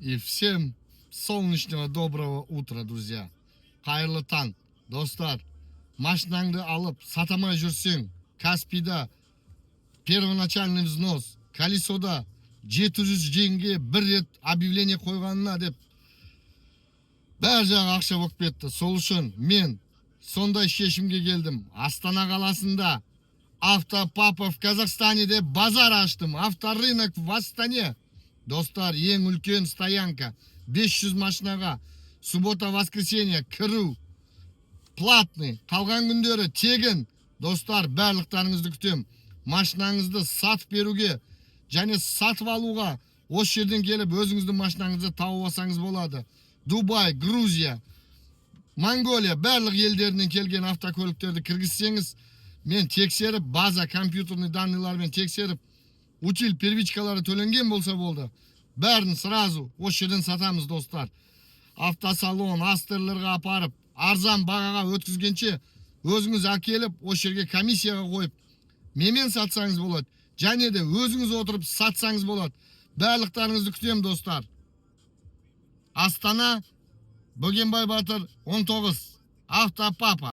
И всем солнечного доброго утра, друзья. Хайырлы таң, достар. Машинаңды алып, сатамай жүрсең, Каспийда первоначальный взнос, колесода 700 жеңге бір рет объявление қойғанына деп бәр жағы ақша болып кетті. Сол үшін мен сондай шешімге келдім. Астана қаласында Автопапа в Казахстане деп базар аштым. Авторынок в Астане. Достар, ең үлкен стоянка. 500 машинаға суббота-воскресенье кіру платный. Қалған күндері тегін. Достар, барлықтарыңызды күтем. Машинаңызды сатып беруге және сатып алуға осы жерден келіп өзіңіздің машинаңызды тауып алсаңыз болады. Дубай, Грузия, Монголия барлық елдерінен келген автокөліктерді кіргізсеңіз, мен тексеріп, база компьютерный данныйлармен тексеріп, утиль первичкалары төленген болса болды. Бәрін сразу осы жерден сатамыз, достар. Автосалон, астерлерға апарып, арзан бағаға өткізгенше өзіңіз әкеліп, осы жерге комиссияға қойып, менен сатсаңыз болады. Және де өзіңіз отырып сатсаңыз болады. Барлықтарыңызды күтем, достар. Астана, Бөгенбай Батыр 19, Автопапа.